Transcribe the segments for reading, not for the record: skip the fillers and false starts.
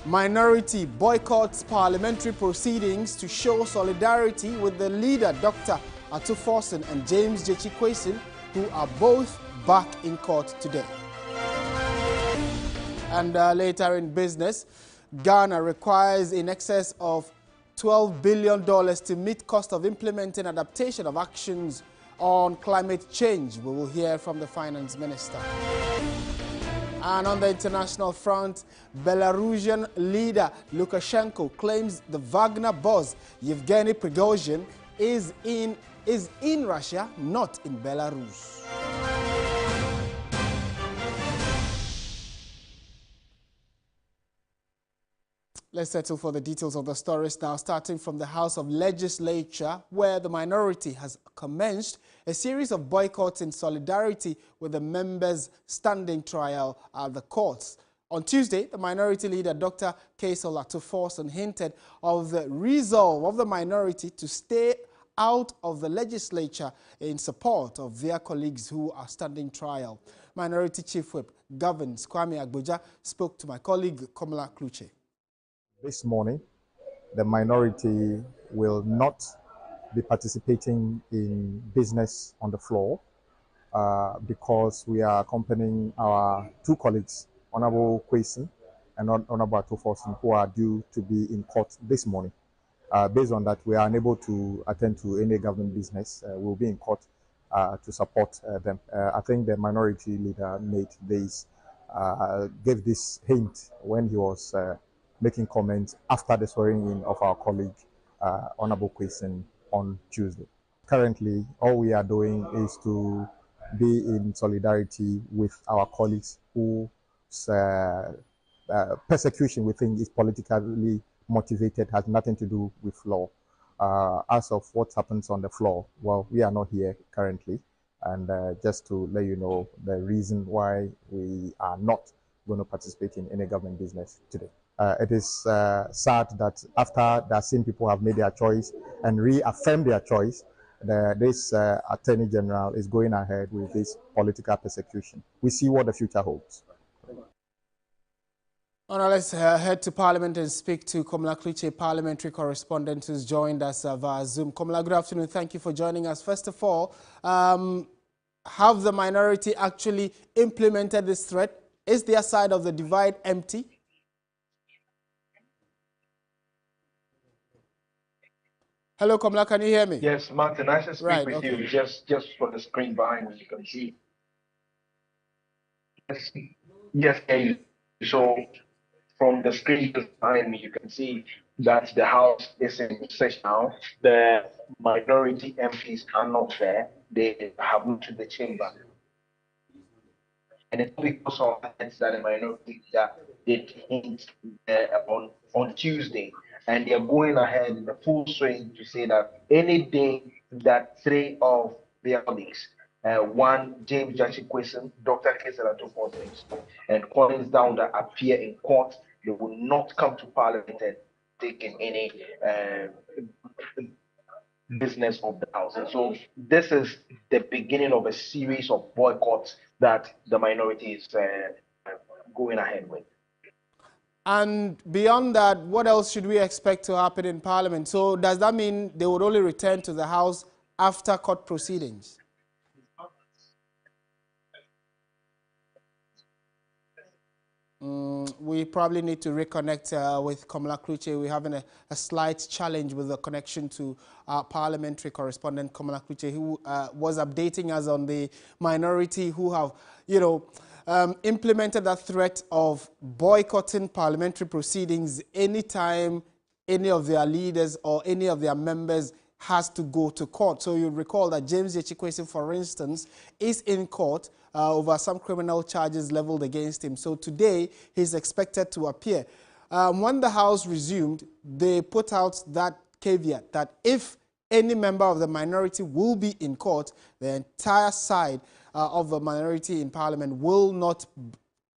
Minority boycotts parliamentary proceedings to show solidarity with the leader, Dr. Ato Forson and James Gyekye Quayson, who are both back in court today. And later in business, Ghana requires in excess of $12 billion to meet cost of implementing adaptation of actions on climate change. We will hear from the finance minister. And on the international front, Belarusian leader Lukashenko claims the Wagner boss Yevgeny Prigozhin is in Russia, not in Belarus. Let's settle for the details of the stories now, starting from the House of Legislature, where the minority has commenced a series of boycotts in solidarity with the members' standing trial at the courts. On Tuesday, the minority leader, Dr. Cassiel Ato Forson, hinted of the resolve of the minority to stay out of the legislature in support of their colleagues who are standing trial. Minority Chief Whip Governs Kwame Agboja spoke to my colleague Komla Kluche. This morning, the minority will not be participating in business on the floor because we are accompanying our two colleagues, Honorable Quayson and Honorable Ato Forson, who are due to be in court this morning. Based on that, we are unable to attend to any government business. We'll be in court to support them. I think the minority leader gave this hint when he was making comments after the swearing-in of our colleague, Honorable Quayson, on Tuesday. Currently, all we are doing is to be in solidarity with our colleagues whose persecution we think is politically motivated, has nothing to do with law. As of what happens on the floor, well, we are not here currently. And just to let you know the reason why we are not going to participate in any government business today. It is sad that after the same people have made their choice and reaffirmed their choice, this Attorney General is going ahead with this political persecution. We see what the future holds. Now let's head to Parliament and speak to Komla Kluche, parliamentary correspondent who's joined us via Zoom. Komla, good afternoon. Thank you for joining us. First of all, have the minority actually implemented this threat? Is their side of the divide empty? Hello, Komla, can you hear me? Yes, Martin, I should speak with you just for the screen behind me, you can see. Yes, so from the screen behind me, you can see that the House is in session now. The minority MPs are not there. They have moved to the chamber. And it's because of that the minority did hint on Tuesday. And they're going ahead in the full swing to say that any day that three of their colleagues, one James Gyekye Quayson, Dr. Cassiel Ato Forson, and Collins Downer appear in court, they will not come to Parliament and take in any business of the House. And so this is the beginning of a series of boycotts that the minority is going ahead with. And beyond that, what else should we expect to happen in Parliament? So does that mean they would only return to the House after court proceedings? We probably need to reconnect with Komla Kluche. We're having a slight challenge with the connection to our parliamentary correspondent, Komla Kluche, who was updating us on the minority who have, implemented that threat of boycotting parliamentary proceedings anytime any of their leaders or any of their members has to go to court. So you'll recall that James Gyekye Quayson, for instance, is in court over some criminal charges leveled against him. So today, he's expected to appear. When the House resumed, they put out that caveat that if any member of the minority will be in court, the entire side of the minority in Parliament will not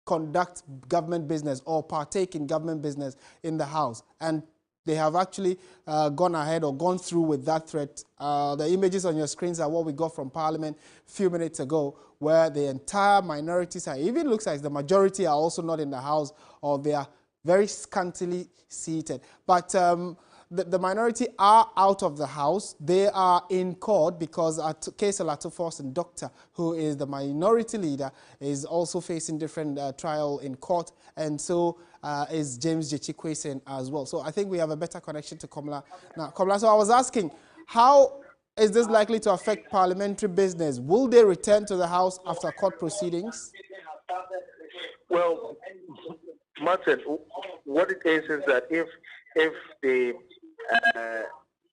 conduct government business or partake in government business in the House. And they have actually gone ahead or gone through with that threat. The images on your screens are what we got from Parliament a few minutes ago, where the entire minorities are, even looks like the majority are also not in the House, or they are very scantily seated. But the minority are out of the House. They are in court because Cassiel Ato Forson Doctor, who is the minority leader, is also facing different trial in court, and so is James Gyekye Quayson as well. So I think we have a better connection to Komla now. Komla, so I was asking, how is this likely to affect parliamentary business? Will they return to the House after court proceedings? Well, Martin, what it is that if they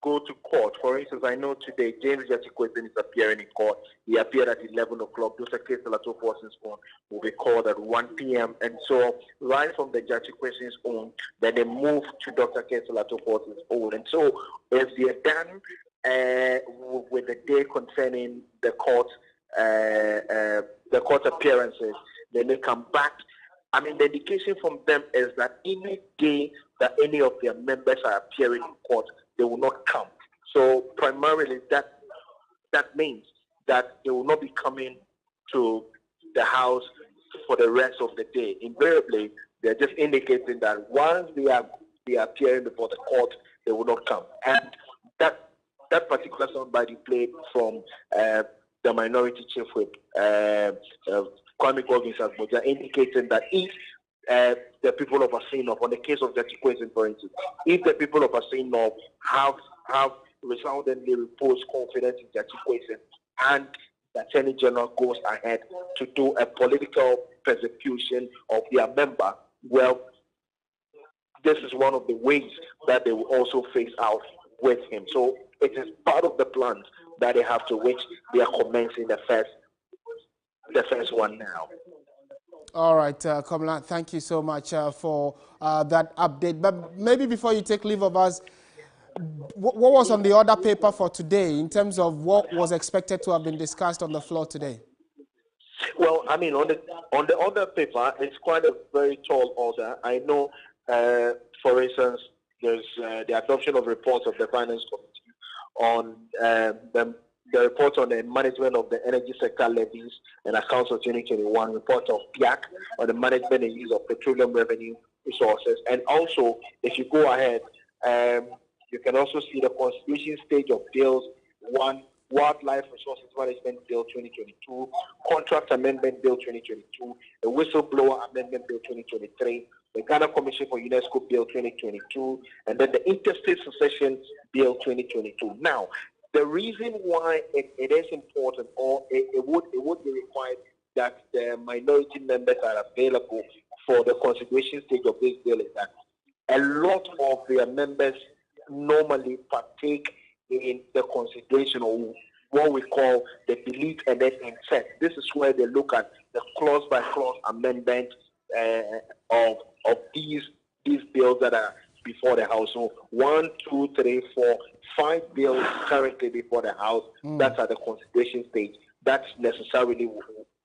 go to court, for instance, I know today James Gyekye Quayson is appearing in court. He appeared at 11 o'clock. Dr. Cassiel Ato Forson's phone will be called at 1 p.m. And so right from the Gyekye Quayson's own, then they move to Dr. Cassiel Ato Forson's own. And so if they are done with the day concerning the court appearances, then they come back. I mean, the indication from them is that any day that any of their members are appearing in court, they will not come. So primarily that means that they will not be coming to the House for the rest of the day. Invariably, they're just indicating that once they are appearing before the court, they will not come. And that particular soundbite played from the minority chief whip, Kwame Goggins Asboja, indicating that if the people of Assin North, on the case of Gyekye Quayson, for instance, if the people of Assin North have resoundingly reposed confidence in Gyekye Quayson, and the Attorney General goes ahead to do a political persecution of their member, well, this is one of the ways that they will also face out with him. So it is part of the plans that they have, to which they are commencing the first one now. All right, Komla, thank you so much for that update. But maybe before you take leave of us, what was on the order paper for today in terms of what was expected to have been discussed on the floor today? Well, I mean, on the order paper, it's quite a very tall order. I know, for instance, there's the adoption of reports of the Finance Committee on the report on the management of the energy sector levies and accounts of 2021, report of PIAC on the management and use of petroleum revenue resources. And also, if you go ahead, you can also see the constitution stage of bills: 1, Wildlife Resources Management Bill 2022, Contract Amendment Bill 2022, the Whistleblower Amendment Bill 2023, the Ghana Commission for UNESCO Bill 2022, and then the Interstate Succession Bill 2022. Now, the reason why it is important, or it would be required that the minority members are available for the consideration stage of this bill, is that a lot of their members normally partake in the consideration of what we call the delete and then insert. This is where they look at the clause by clause amendment of these bills that are before the House. So 1, 2, 3, 4, 5 bills currently before the House. That's at the consideration stage. That necessarily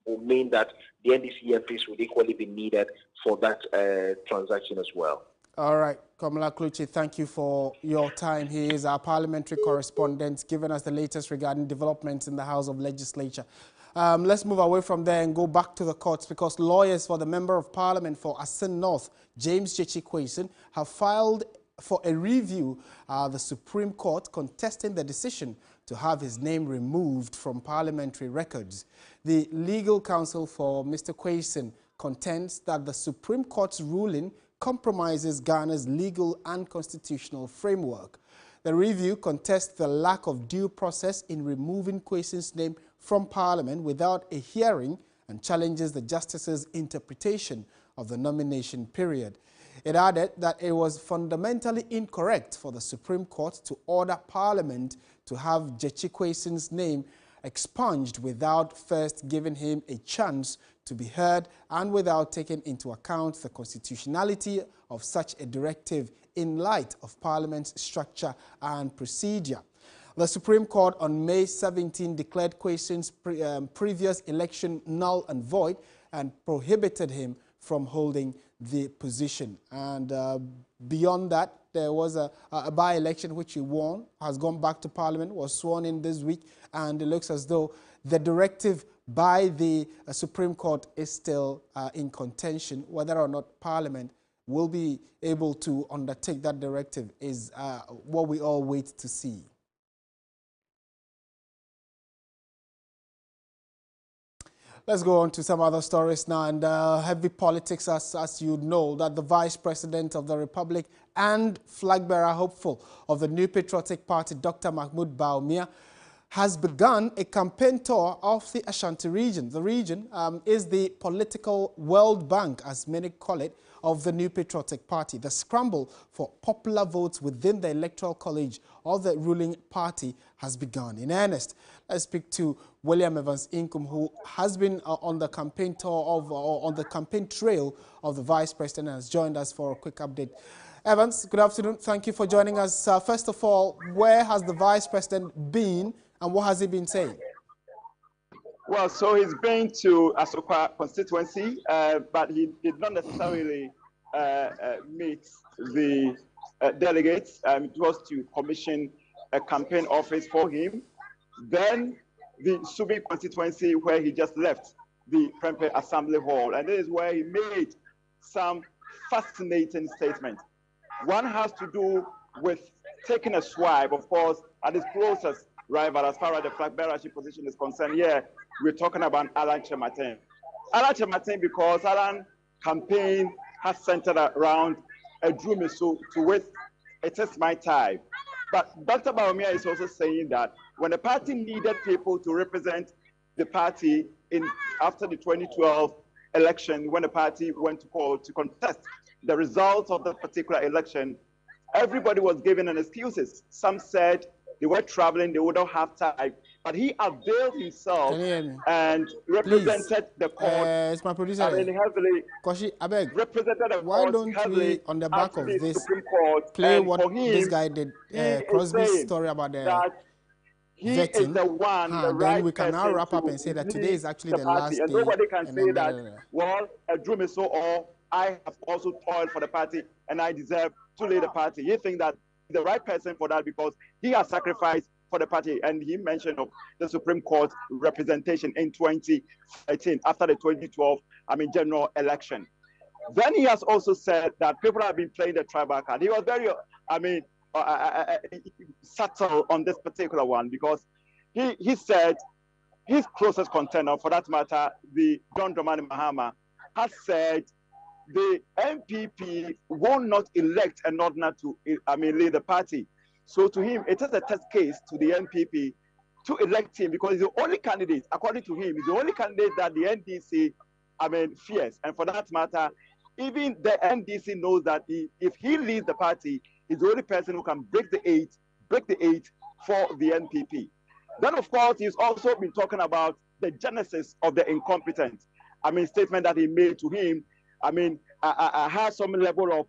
will mean that the NDC MPs would equally be needed for that transaction as well. All right, Komla Kluchi, thank you for your time. He is our parliamentary correspondent, giving us the latest regarding developments in the House of Legislature. Let's move away from there and go back to the courts, because lawyers for the Member of Parliament for Assin North, James Gyekye Quayson, have filed for a review the Supreme Court contesting the decision to have his name removed from parliamentary records. The legal counsel for Mr. Quayson contends that the Supreme Court's ruling compromises Ghana's legal and constitutional framework. The review contests the lack of due process in removing Quayson's name from Parliament without a hearing and challenges the Justice's interpretation of the nomination period. It added that it was fundamentally incorrect for the Supreme Court to order Parliament to have Gyekye Quayson's name expunged without first giving him a chance to be heard and without taking into account the constitutionality of such a directive in light of Parliament's structure and procedure. The Supreme Court on May 17 declared Quayson's previous election null and void and prohibited him from holding the position. And beyond that, there was a by-election which he won, has gone back to Parliament, was sworn in this week, and it looks as though the directive by the Supreme Court is still in contention, whether or not Parliament will be able to undertake that directive is what we all wait to see. Let's go on to some other stories now, and heavy politics, as you know, that the Vice President of the Republic and flag bearer hopeful of the New Patriotic Party, Dr. Mahmoud Bawumia, has begun a campaign tour of the Ashanti region. The region is the political World Bank, as many call it, of the New Patriotic Party. The scramble for popular votes within the Electoral College of the ruling party has begun in earnest. Let's speak to William Evans Inkum, who has been on the campaign tour of, on the campaign trail of the Vice President, and has joined us for a quick update. Evans, good afternoon. Thank you for joining us. First of all, where has the Vice President been and what has he been saying? Well, so he's been to Asokwa constituency, but he did not necessarily meet the delegates. It was to commission a campaign office for him. Then the Subi constituency, where he just left the Prempeh Assembly Hall. And this is where he made some fascinating statements. One has to do with taking a swipe, of course, at his closest rival as far as the flag bearership position is concerned. Here, we're talking about Alan Kyerematen. Alan Kyerematen, because Alan's campaign has centered around Adru Mensah, to which it is my time. But Dr. Bawumia is also saying that when the party needed people to represent the party after the 2012 election, when the party went to court to contest the results of the particular election, everybody was given an excuses. Some said they were traveling, they wouldn't have time. But he availed himself and represented the court. It's my producer. Heavily. Koshi, I beg. Represented the why court don't we, on the back of this, Court, play what this guy did, Crosby's story about the vetting? The one, then we can now wrap up and say that today is actually the last day. And nobody can say that, well, Adru Mensah or I have also toiled for the party and I deserve to lead the party. He thinks that the right person for that because he has sacrificed for the party. And he mentioned of the Supreme Court representation in 2018 after the 2012 general election. Then he has also said that people have been playing the tribal card. He was very subtle on this particular one because he said his closest contender, for that matter, the John Dramani Mahama, has said the NPP will not elect an ordinary to lead the party. So to him, it is a test case to the NPP to elect him because he's the only candidate, according to him, he's the only candidate that the NDC fears. And for that matter, even the NDC knows that if he leads the party, he's the only person who can break the eight for the NPP. Then, of course, he's also been talking about the genesis of the incompetence. Statement that he made to him. I had some level of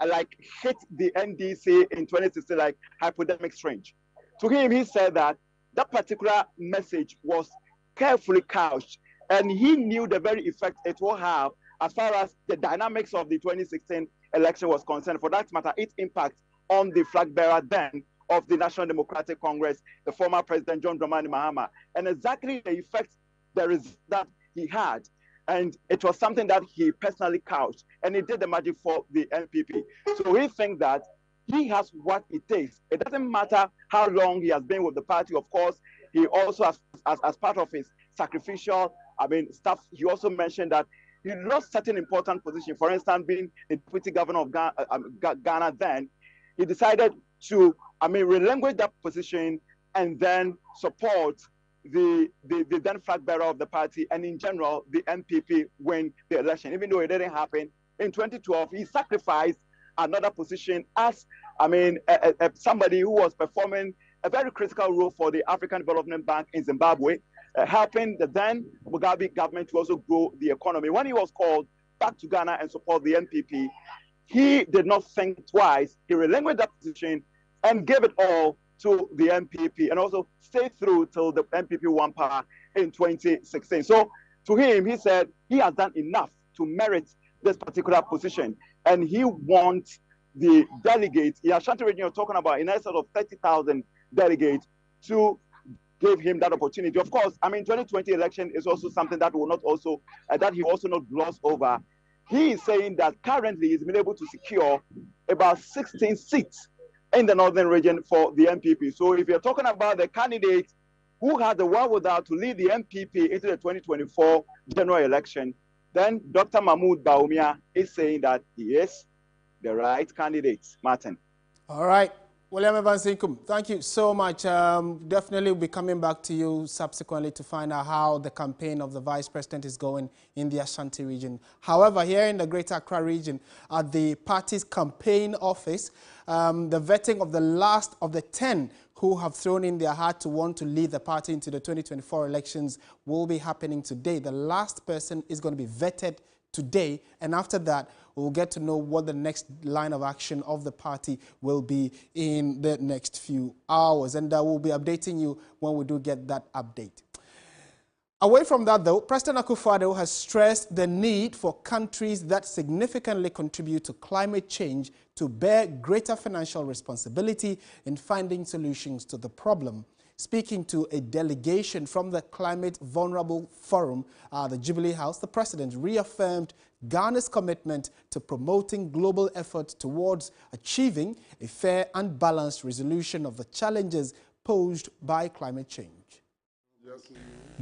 like hit the NDC in 2016 like hypodermic strange. To him, he said that that particular message was carefully couched, and he knew the very effect it will have as far as the dynamics of the 2016 election was concerned. For that matter, its impact on the flag bearer then of the National Democratic Congress, the former President John Dramani Mahama, and exactly the effect there is that he had. And it was something that he personally couched, and he did the magic for the NPP. So we think that he has what it takes. It doesn't matter how long he has been with the party. Of course, he also has, as part of his sacrificial, stuff, he also mentioned that he lost certain important positions. For instance, being the deputy governor of Ghana then, he decided to, relinquish that position and then support the then flag bearer of the party, and in general, the NPP win the election. Even though it didn't happen in 2012, he sacrificed another position as, somebody who was performing a very critical role for the African Development Bank in Zimbabwe, helping the then Mugabe government to also grow the economy. When he was called back to Ghana and support the NPP, he did not think twice. He relinquished that position and gave it all to the NPP and also stayed through till the NPP won power in 2016. So to him, he said he has done enough to merit this particular position, and he wants the delegates. In Ashanti region, you're talking about in excess of 30,000 delegates to give him that opportunity. Of course, 2020 election is also something that will not also that he also not gloss over. he is saying that currently he's been able to secure about 16 seats in the northern region for the MPP. So if you're talking about the candidate who had the wherewithal to lead the MPP into the 2024 general election, then Dr. Mahmoud Bawumia is saying that he is the right candidate. Martin. All right. William Evans Inkum, thank you so much. Definitely we'll be coming back to you subsequently to find out how the campaign of the Vice President is going in the Ashanti region. However, here in the Greater Accra region, at the party's campaign office, the vetting of the last of the 10 who have thrown in their hat to want to lead the party into the 2024 elections will be happening today. The last person is going to be vetted today, and after that, we'll get to know what the next line of action of the party will be in the next few hours. And we'll be updating you when we do get that update. Away from that, though, President Akufo-Addo has stressed the need for countries that significantly contribute to climate change to bear greater financial responsibility in finding solutions to the problem. Speaking to a delegation from the Climate Vulnerable Forum, the Jubilee House, the president reaffirmed Ghana's commitment to promoting global efforts towards achieving a fair and balanced resolution of the challenges posed by climate change.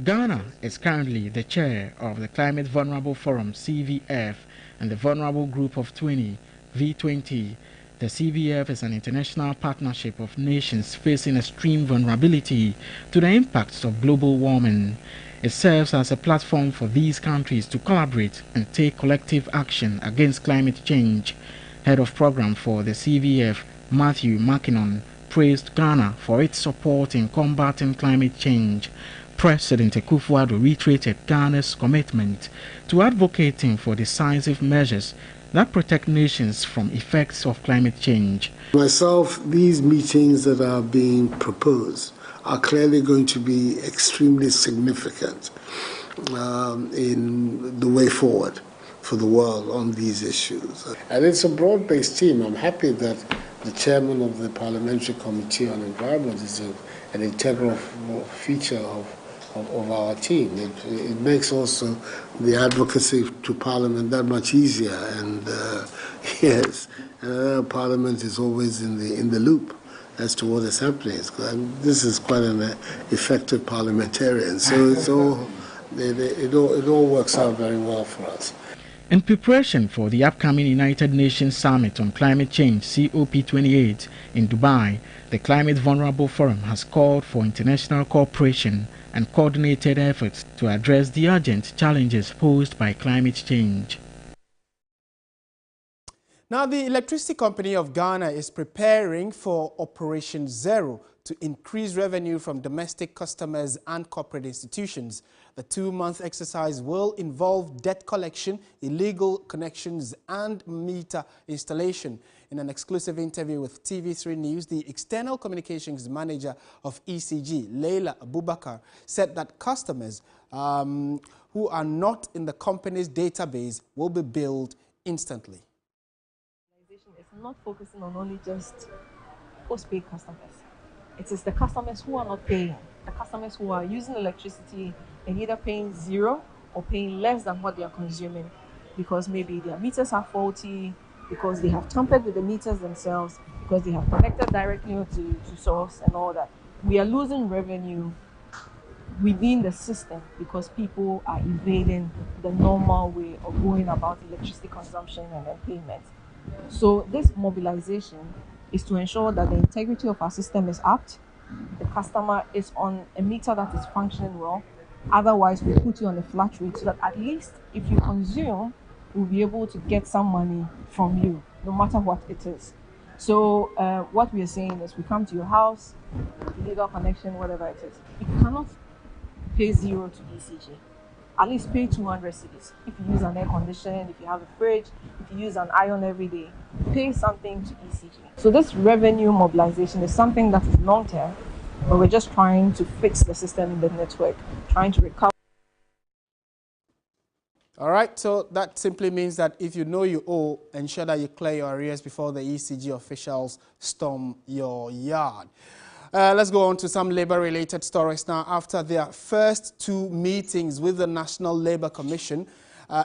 Ghana is currently the chair of the Climate Vulnerable Forum, CVF, and the Vulnerable Group of 20, V20. The CVF is an international partnership of nations facing extreme vulnerability to the impacts of global warming. It serves as a platform for these countries to collaborate and take collective action against climate change. Head of Program for the CVF, Matthew Mackinnon, praised Ghana for its support in combating climate change. President Akufo-Addo reiterated Ghana's commitment to advocating for decisive measures that protect nations from effects of climate change. Myself, these meetings that are being proposed are clearly going to be extremely significant in the way forward for the world on these issues. And it's a broad-based team. I'm happy that the chairman of the Parliamentary Committee on Environment is an integral feature of our team. It makes also the advocacy to Parliament that much easier. And yes, Parliament is always in the loop as to what is happening. This is quite an effective parliamentarian, so it all works out very well for us. In preparation for the upcoming United Nations Summit on Climate Change, COP28, in Dubai, the Climate Vulnerable Forum has called for international cooperation and coordinated efforts to address the urgent challenges posed by climate change. Now, the Electricity Company of Ghana is preparing for Operation Zero to increase revenue from domestic customers and corporate institutions. The 2-month exercise will involve debt collection, illegal connections, and meter installation. In an exclusive interview with TV3 News, the External Communications Manager of ECG, Leila Abubakar, said that customers who are not in the company's database will be billed instantly. It's not focusing on only just postpaid customers. It is the customers who are not paying, the customers who are using electricity and either paying zero or paying less than what they are consuming because maybe their meters are faulty, because they have tampered with the meters themselves, because they have connected directly to source and all that. We are losing revenue within the system because people are evading the normal way of going about electricity consumption and then payment. So this mobilization is to ensure that the integrity of our system is apt, the customer is on a meter that is functioning well. Otherwise, we put you on a flat rate so that at least if you consume, we'll be able to get some money from you, no matter what it is. So what we are saying is we come to your house, illegal connection, whatever it is. You cannot pay zero to ECG. At least pay 200 cedis. If you use an air conditioner, if you have a fridge, if you use an iron every day, pay something to ECG. So this revenue mobilization is something that is long-term, but we're just trying to fix the system in the network, trying to recover. All right, so that simply means that if you know you owe, ensure that you clear your arrears before the ECG officials storm your yard. Let's go on to some labor-related stories now. After their first 2 meetings with the National Labour Commission,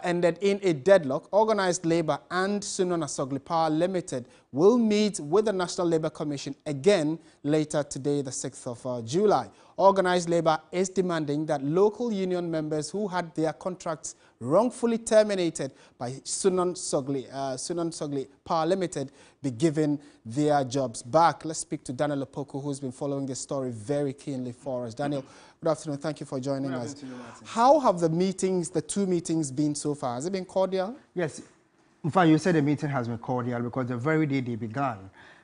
ended in a deadlock, Organised Labour and Sunon Asogli Power Limited will meet with the National Labour Commission again later today, the 6th of July. Organised Labour is demanding that local union members who had their contracts wrongfully terminated by Sunon Asogli Power Limited be given their jobs back. Let's speak to Daniel Opoku, who's been following this story very keenly for us. Daniel, good afternoon. Thank you for joining us. How have the two meetings been so far? Has it been cordial? Yes. In fact, you said the meeting has been cordial because the very day they began,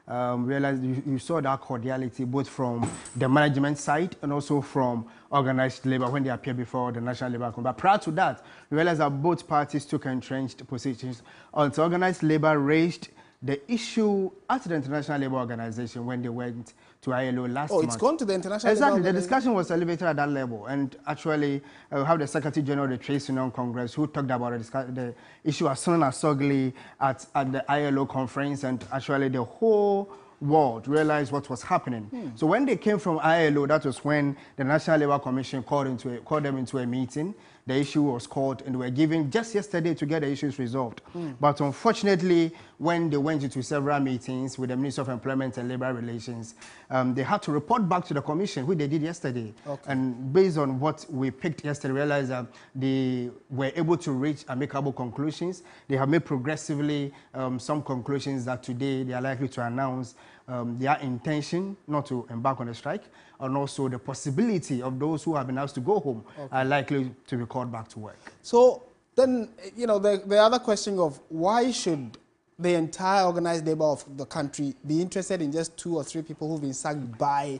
realized you saw that cordiality both from the management side and also from Organised Labour when they appeared before the National Labour Commission. But prior to that, we realized that both parties took entrenched positions until Organised Labour raised the issue at the International Labour Organization when they went to ILO last month. Oh, it's gone to the International Exactly. Labour The discussion was elevated at that level. And actually, we have the Secretary General of the Trade Union Congress who talked about the issue as soon as Asogli at the ILO conference, and actually the whole world realized what was happening. So when they came from ILO, that was when the National Labour Commission called them into a meeting. The issue was called and they were given just yesterday to get the issues resolved. But unfortunately, when they went into several meetings with the Minister of Employment and Labour Relations, they had to report back to the Commission, which they did yesterday. Okay. And based on what we picked yesterday, we realized that they were able to reach amicable conclusions. They have made progressively some conclusions that today they are likely to announce their intention not to embark on a strike, and also the possibility of those who have been asked to go home are likely to be called back to work. So then, you know, the other question of why should the entire organized labor of the country be interested in just 2 or 3 people who've been sacked by,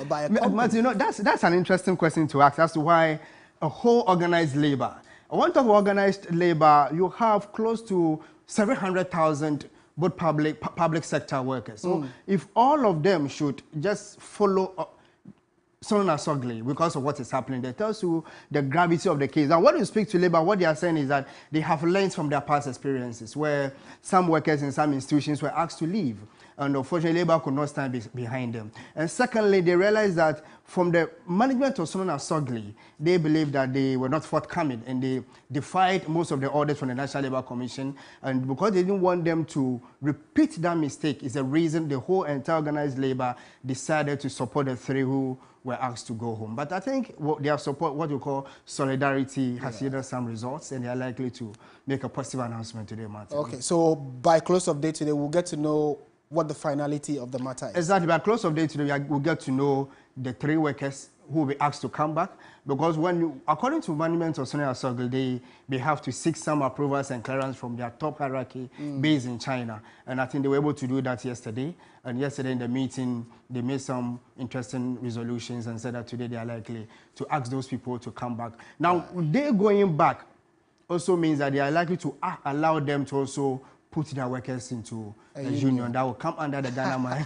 by a company? But, you know, that's an interesting question to ask as to why a whole organized labor. I want to talk about organized labor. You have close to 700,000 both public sector workers. So if all of them should just follow Sunon Asogli because of what is happening, that tells you the gravity of the case. Now, when you speak to Labour, what they are saying is that they have learned from their past experiences, where some workers in some institutions were asked to leave, and unfortunately, Labour could not stand behind them. And secondly, they realized that from the management of Sunon Asogli, they believed that they were not forthcoming, and they defied most of the orders from the National Labour Commission. And because they didn't want them to repeat that mistake, is the reason the whole entire organized Labour decided to support the 3 who were asked to go home. But I think their support, what you call solidarity, has yielded some results, and they are likely to make a positive announcement today, Martin. Okay, so by close of day today, we'll get to know what the finality of the matter is. Exactly. By close of day today, we'll get to know the 3 workers who will be asked to come back, because according to management of Sunon Asogli, they have to seek some approvals and clearance from their top hierarchy based in China. And I think they were able to do that yesterday. And yesterday in the meeting, they made some interesting resolutions and said that today they are likely to ask those people to come back. Now, they going back also means that they are likely to allow them to also put their workers into a union that will come under the Ghana Mine.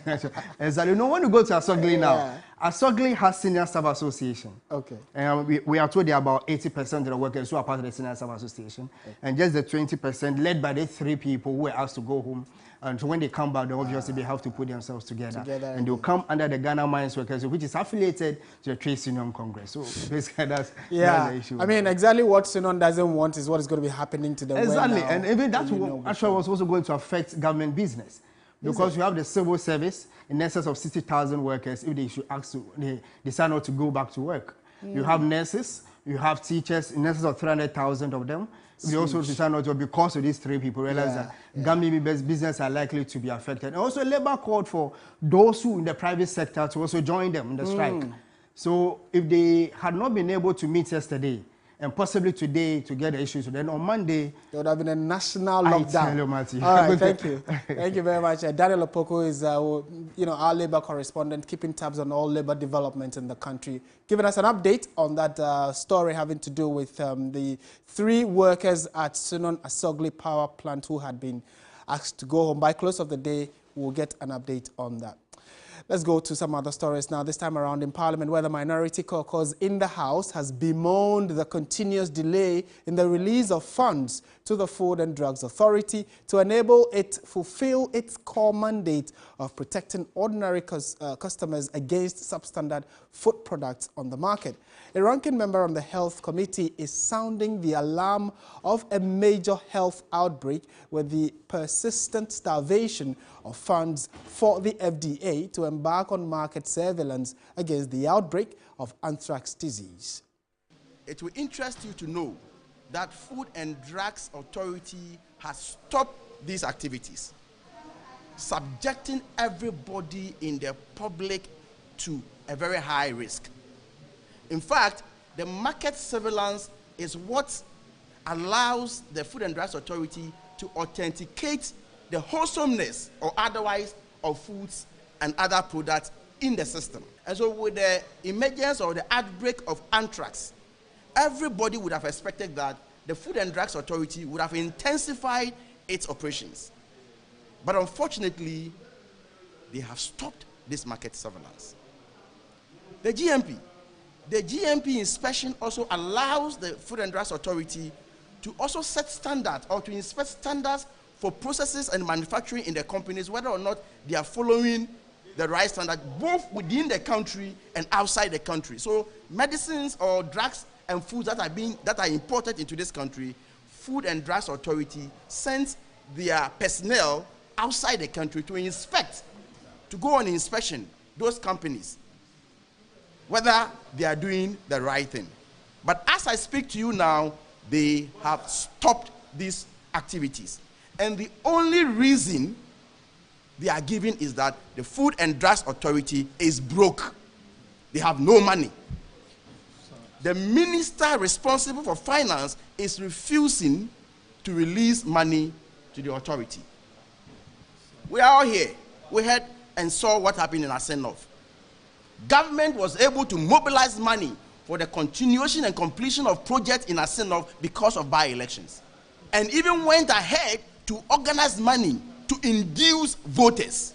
Exactly. You know, when you go to Asogli now, Asogli has Senior Staff Association. Okay. And we are told there are about 80% of the workers who are part of the Senior Staff Association, and just the 20% led by the 3 people who were asked to go home. And so when they come back, they obviously they have to put themselves together and they'll come under the Ghana Mines Workers, which is affiliated to the Trade Union Congress. So basically, that's the issue. I mean, exactly what Sunon doesn't want is what is going to be happening to them. Exactly, and even that actually was also going to affect government business. Because you have the civil service in excess of 60,000 workers, if they should they decide not to go back to work. You have nurses, you have teachers in excess of 300,000 of them. They also decide not to, because of these 3 people, realize that government business are likely to be affected. And also, Labour called for those who in the private sector to also join them in the strike. So if they had not been able to meet yesterday, and possibly today to get the issues, then on Monday there would have been a national lockdown. All right, thank you. Thank you very much. Daniel Opoku is our Labour correspondent, keeping tabs on all Labour development in the country, giving us an update on that story having to do with the 3 workers at Sunon Asogli Power Plant who had been asked to go home. By close of the day, we'll get an update on that. Let's go to some other stories now, this time around in Parliament, where the Minority Caucus in the House has bemoaned the continuous delay in the release of funds to the Food and Drugs Authority to enable it fulfill its core mandate of protecting ordinary customers against substandard food products on the market. A ranking member on the Health Committee is sounding the alarm of a major health outbreak with the persistent starvation of funds for the FDA to embark on market surveillance against the outbreak of anthrax disease. It will interest you to know that Food and Drugs Authority has stopped these activities, subjecting everybody in the public to a very high risk. In fact, the market surveillance is what allows the Food and Drugs Authority to authenticate the wholesomeness or otherwise of foods and other products in the system. And so with the emergence or the outbreak of anthrax, everybody would have expected that the Food and Drugs Authority would have intensified its operations. But unfortunately, they have stopped this market surveillance. The GMP inspection also allows the Food and Drugs Authority to also set standards or to inspect standards for processes and manufacturing in the companies, whether or not they are following the right standard, both within the country and outside the country. So medicines or drugs and foods that are imported into this country, Food and Drugs Authority sends their personnel outside the country to inspect, to go on inspection, those companies, whether they are doing the right thing. But as I speak to you now, they have stopped these activities. And the only reason they are giving is that the Food and Drugs Authority is broke. They have no money. The minister responsible for finance is refusing to release money to the authority. We are all here. We heard and saw what happened in Asenov. Government was able to mobilize money for the continuation and completion of projects in Asenov because of by-elections, and even went ahead to organize money to induce voters.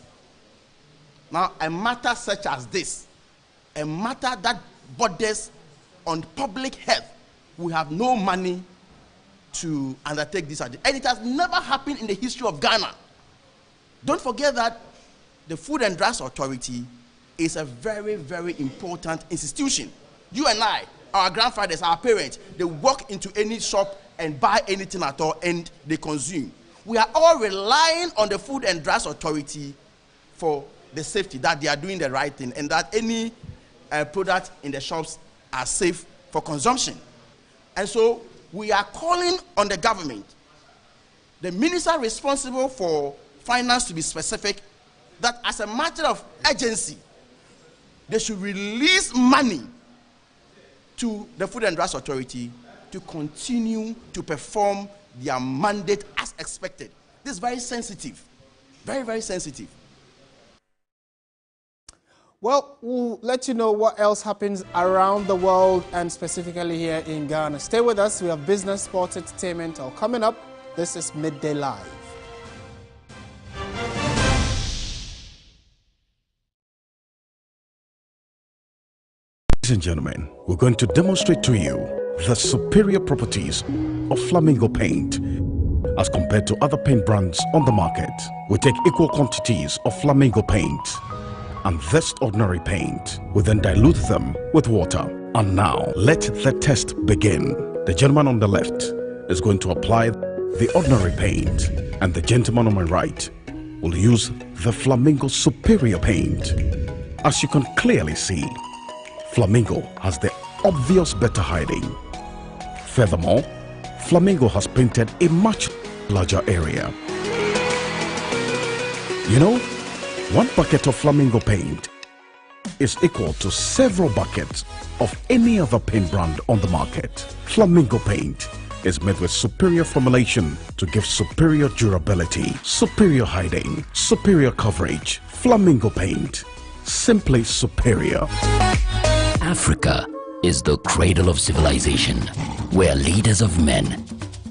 Now, a matter such as this, a matter that borders on public health, we have no money to undertake this, and it has never happened in the history of Ghana. Don't forget that the Food and Drugs Authority is a very, very important institution. You and I, our grandfathers, our parents, they walk into any shop and buy anything at all and they consume. We are all relying on the Food and Drugs Authority for the safety, that they are doing the right thing and that any product in the shops are safe for consumption. And so we are calling on the government, the minister responsible for finance to be specific, that as a matter of urgency, they should release money to the Food and Drugs Authority to continue to perform their mandate as expected. This is very sensitive, very, very sensitive. Well, we'll let you know what else happens around the world and specifically here in Ghana. Stay with us. We have business, sports, entertainment all coming up. This is Midday Live. Ladies and gentlemen, we're going to demonstrate to you the superior properties of Flamingo paint as compared to other paint brands on the market. We take equal quantities of Flamingo paint and this ordinary paint. We then dilute them with water. And now, let the test begin. The gentleman on the left is going to apply the ordinary paint, and the gentleman on my right will use the Flamingo superior paint. As you can clearly see, Flamingo has the obvious better hiding. Furthermore, Flamingo has painted a much larger area. You know, one bucket of Flamingo paint is equal to several buckets of any other paint brand on the market. Flamingo paint is made with superior formulation to give superior durability, superior hiding, superior coverage. Flamingo paint, simply superior. Africa is the cradle of civilization, where leaders of men,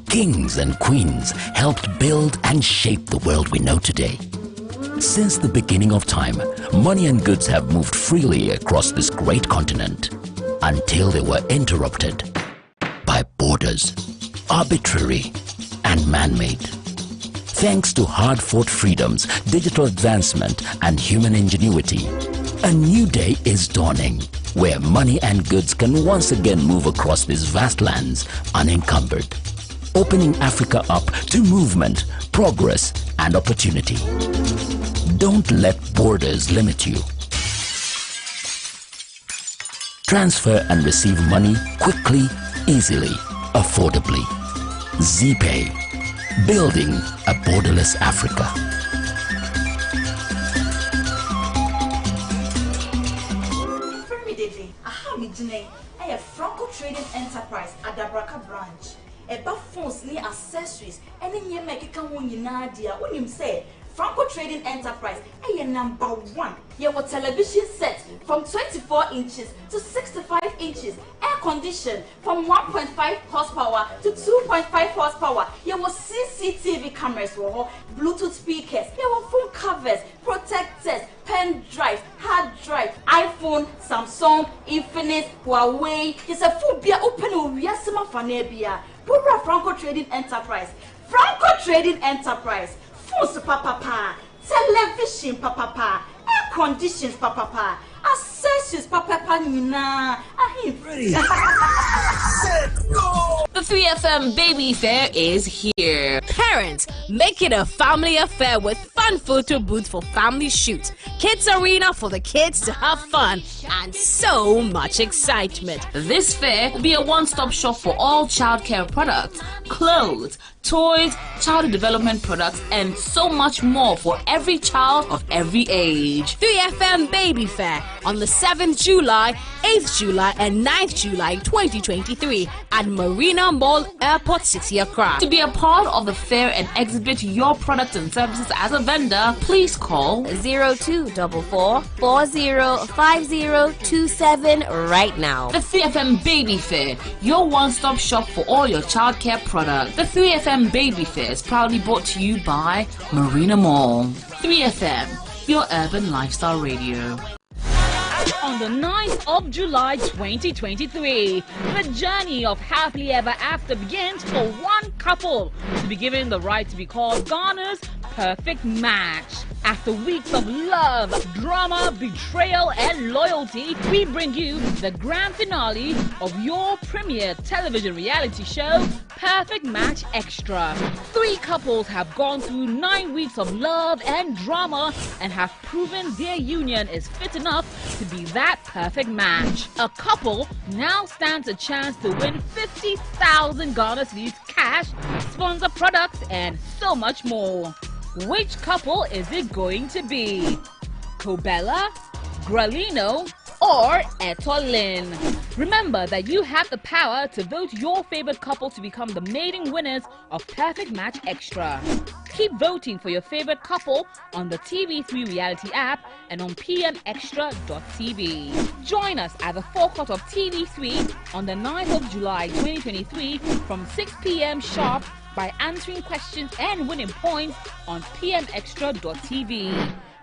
kings and queens helped build and shape the world we know today. Since the beginning of time, money and goods have moved freely across this great continent until they were interrupted by borders, arbitrary and man-made. Thanks to hard-fought freedoms, digital advancement and human ingenuity, a new day is dawning where money and goods can once again move across these vast lands unencumbered, opening Africa up to movement, progress and opportunity. Don't let borders limit you. Transfer and receive money quickly, easily, affordably. ZPay, building a borderless Africa. A Franco Trading Enterprise at Dabraka branch. About phones near accessories, and then you make a nadia when you say Franco Trading Enterprise, number 1. Your television set from 24 inches to 65 inches, air condition from 1.5 horsepower to 2.5 horsepower. Your CCTV cameras, Bluetooth speakers, your phone covers, protectors, pen drive, hard drive, iPhone, Samsung, Infinix, Huawei. It's a full beer open Uyasima Fanebia. Pura Franco Trading Enterprise. Franco Trading Enterprise. Phones papa, television papa, air conditions papa, accessories papa nina. Ready. Set, go! The 3FM Baby Fair is here. Parents, make it a family affair with fun photo booths for family shoots, kids arena for the kids to have fun, and so much excitement. This fair will be a one-stop shop for all childcare products, clothes, toys, child development products, and so much more for every child of every age. 3FM Baby Fair on the 7th July, 8th July, and 9th July 2023 at Marina Mall, Airport City, Accra. To be a part of the fair and exhibit your products and services as a vendor, please call 0244 405027 right now. The 3FM Baby Fair, your one-stop shop for all your childcare products. The 3FM Baby Fair is proudly brought to you by Marina Mall. 3FM, your urban lifestyle radio. On the 9th of July 2023, the journey of happily ever after begins for one couple to be given the right to be called Ghana's perfect match. After weeks of love, drama, betrayal, and loyalty, we bring you the grand finale of your premier television reality show, Perfect Match Extra. 3 couples have gone through 9 weeks of love and drama and have proven their union is fit enough to be that perfect match. A couple now stands a chance to win 50,000 Ghana cedis cash, sponsor products, and so much more. Which couple is it going to be? Kobella, Gralino, or Etolin? Remember that you have the power to vote your favorite couple to become the maiden winners of Perfect Match Extra. Keep voting for your favorite couple on the TV3 reality app and on pmextra.tv. Join us at the forecourt of TV3 on the 9th of July 2023 from 6 p.m. sharp by answering questions and winning points on pmextra.tv.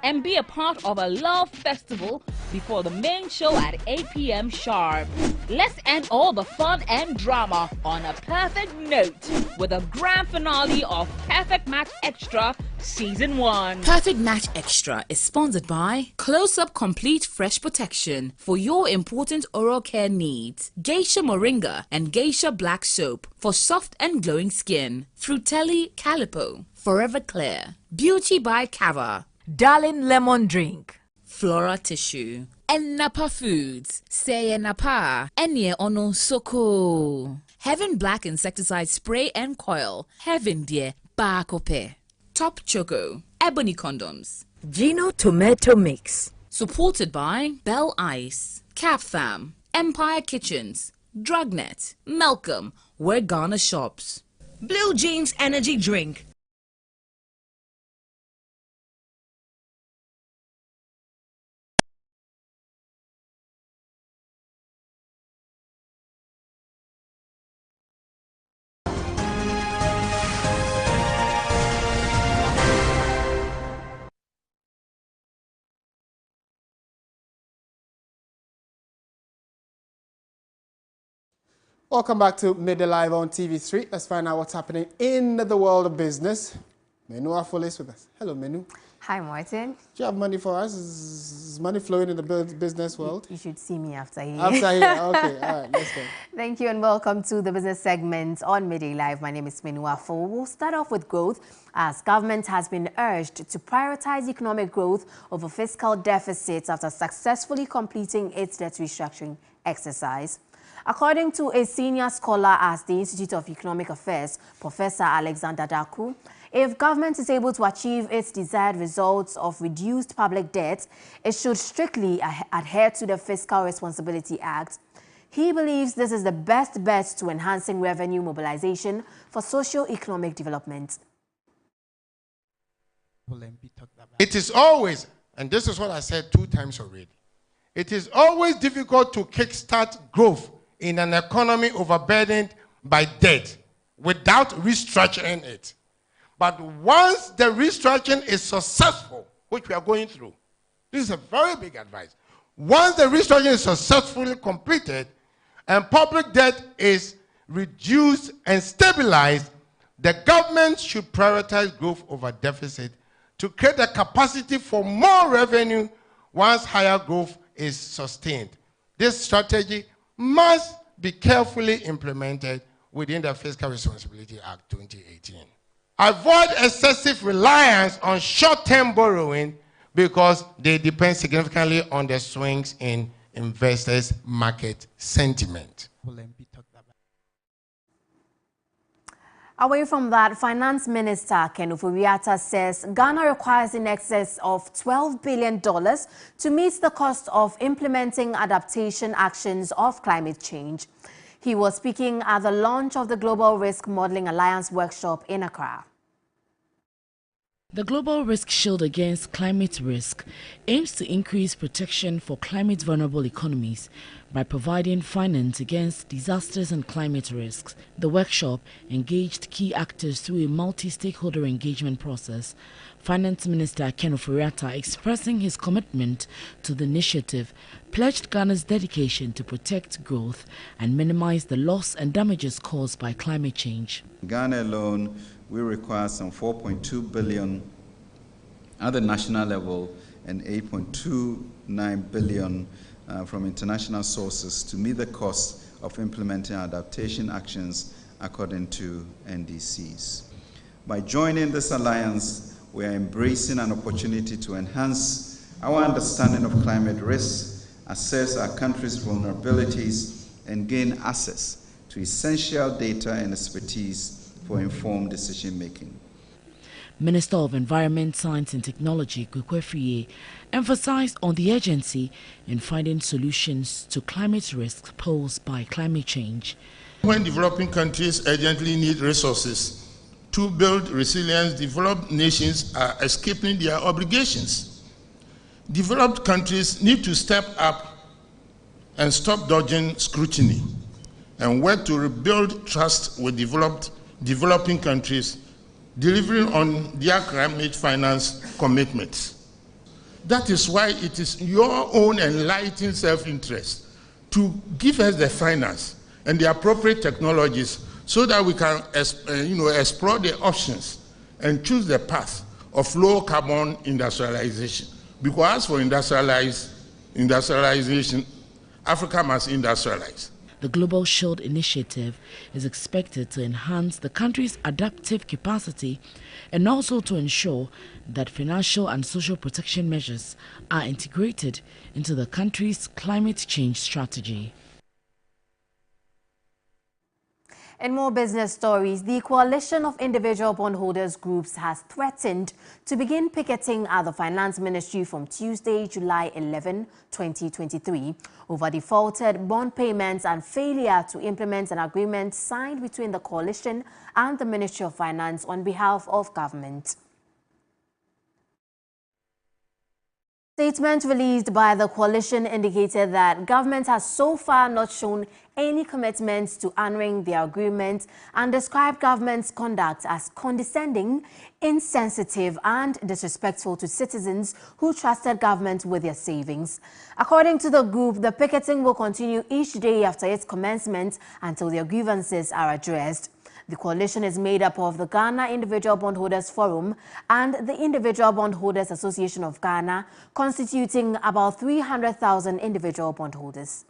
And be a part of a love festival before the main show at 8 p.m. sharp. Let's end all the fun and drama on a perfect note with a grand finale of Perfect Match Extra Season 1. Perfect Match Extra is sponsored by Close Up Complete Fresh Protection for your important oral care needs. Geisha Moringa and Geisha Black Soap for soft and glowing skin. Frutelli Calipo Forever Clear. Beauty by Cava. Darling Lemon Drink. Flora Tissue. And Napa Foods. Say Napa. Enye Ono Soko. Heaven Black Insecticide Spray and Coil. Heaven Dear Bakope. Top Choco. Ebony Condoms. Gino Tomato Mix. Supported by Bell Ice. Capfam. Empire Kitchens. Drugnet. Malcolm. Where Ghana shops. Blue Jeans Energy Drink. Welcome back to Midday Live on TV3. Let's find out what's happening in the world of business. Menu Afole is with us. Hello, Menu. Hi, Martin. Do you have money for us? Is money flowing in the business world? You should see me after here. After here, okay. All right, let's go. Thank you and welcome to the business segment on Midday Live. My name is Menu Afole. We'll start off with growth, as government has been urged to prioritize economic growth over fiscal deficits after successfully completing its debt restructuring exercise. According to a senior scholar at the Institute of Economic Affairs, Professor Alexander Daku, if government is able to achieve its desired results of reduced public debt, it should strictly adhere to the Fiscal Responsibility Act. He believes this is the best bet to enhancing revenue mobilization for socio-economic development. It is always, and this is what I said 2 times already, it is always difficult to kickstart growth in an economy overburdened by debt without restructuring it. But once the restructuring is successful, which we are going through, this is a very big advice. Once the restructuring is successfully completed and public debt is reduced and stabilized, the government should prioritize growth over deficit to create a capacity for more revenue once higher growth is sustained. This strategy must be carefully implemented within the Fiscal Responsibility Act 2018. Avoid excessive reliance on short-term borrowing because they depend significantly on the swings in investors' market sentiment. Away from that, Finance Minister Ken Ofori-Atta says Ghana requires in excess of $12 billion to meet the cost of implementing adaptation actions of climate change. He was speaking at the launch of the Global Risk Modeling Alliance workshop in Accra. The Global Risk Shield Against Climate Risk aims to increase protection for climate-vulnerable economies by providing finance against disasters and climate risks. The workshop engaged key actors through a multi-stakeholder engagement process. Finance Minister Ken Ofori-Atta, expressing his commitment to the initiative, pledged Ghana's dedication to protect growth and minimize the loss and damages caused by climate change. Ghana alone, we require some 4.2 billion at the national level and 8.29 billion from international sources to meet the cost of implementing adaptation actions according to NDCs. By joining this alliance, we are embracing an opportunity to enhance our understanding of climate risks, assess our country's vulnerabilities, and gain access to essential data and expertise for informed decision-making. Minister of Environment, Science and Technology, Kwekwe Fiyie, emphasized on the urgency in finding solutions to climate risks posed by climate change. When developing countries urgently need resources to build resilience, developed nations are escaping their obligations. Developed countries need to step up and stop dodging scrutiny and work to rebuild trust with developing countries, delivering on their climate finance commitments. That is why it is your own enlightened self-interest to give us the finance and the appropriate technologies so that we can explore the options and choose the path of low carbon industrialization. Because as for industrialization, Africa must industrialize. The Global Shield Initiative is expected to enhance the country's adaptive capacity and also to ensure that financial and social protection measures are integrated into the country's climate change strategy. In more business stories, the Coalition of Individual Bondholders Groups has threatened to begin picketing at the Finance Ministry from Tuesday, July 11, 2023, over defaulted bond payments and failure to implement an agreement signed between the coalition and the Ministry of Finance on behalf of government. Statement released by the coalition indicated that government has so far not shown any commitments to honoring their agreement and described government's conduct as condescending, insensitive and disrespectful to citizens who trusted government with their savings. According to the group, the picketing will continue each day after its commencement until their grievances are addressed. The coalition is made up of the Ghana Individual Bondholders Forum and the Individual Bondholders Association of Ghana, constituting about 300,000 individual bondholders.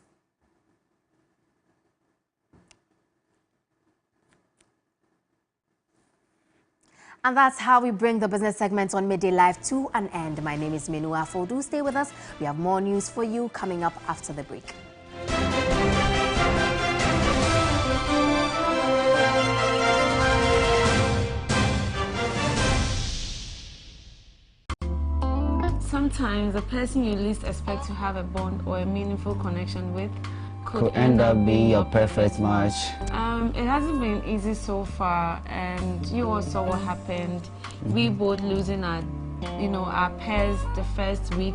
And that's how we bring the business segment on Midday Live to an end. My name is Menu Afo. Do stay with us. We have more news for you coming up after the break. Sometimes the person you least expect to have a bond or a meaningful connection with could end up being your perfect match. It hasn't been easy so far, and you all saw what happened. We both losing our pairs the first week,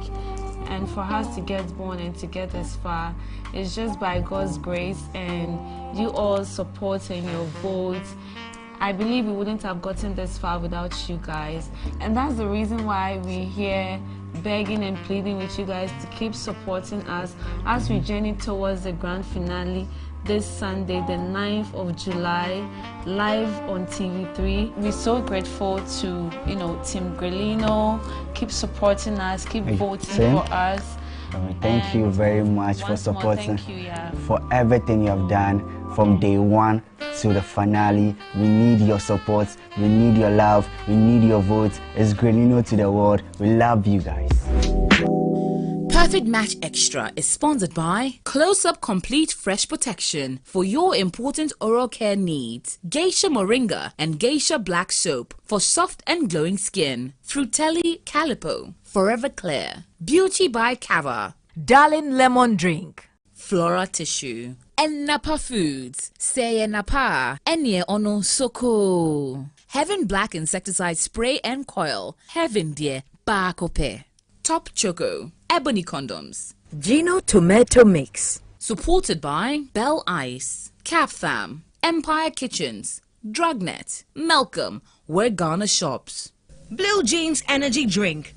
and for us to get born and to get this far, it's just by God's grace and you all supporting your votes. I believe we wouldn't have gotten this far without you guys, and that's the reason why we're here begging and pleading with you guys to keep supporting us as we journey towards the grand finale this Sunday, the 9th of July, live on TV3. We're so grateful to, Team Grelino. Keep supporting us, keep voting for us. Thank you very much for supporting, for everything you have done from day one to the finale. We need your support, we need your love, we need your votes. It's Grelino to the world. We love you guys. Perfect Match Extra is sponsored by Close-Up Complete Fresh Protection for your important oral care needs. Geisha Moringa and Geisha Black Soap for soft and glowing skin. Frutelli Calipo, Forever Clear. Beauty by Cava, Darling Lemon Drink. Flora Tissue. And Napa Foods, Say Napa, Enye Ono Soko. Heaven Black Insecticide Spray and Coil, Heaven Dear, Bakope. Top Choco, Ebony Condoms. Gino Tomato Mix. Supported by Bell Ice, Capfam, Empire Kitchens, Drugnet, Malcolm, Where Ghana Shops. Blue Jeans Energy Drink.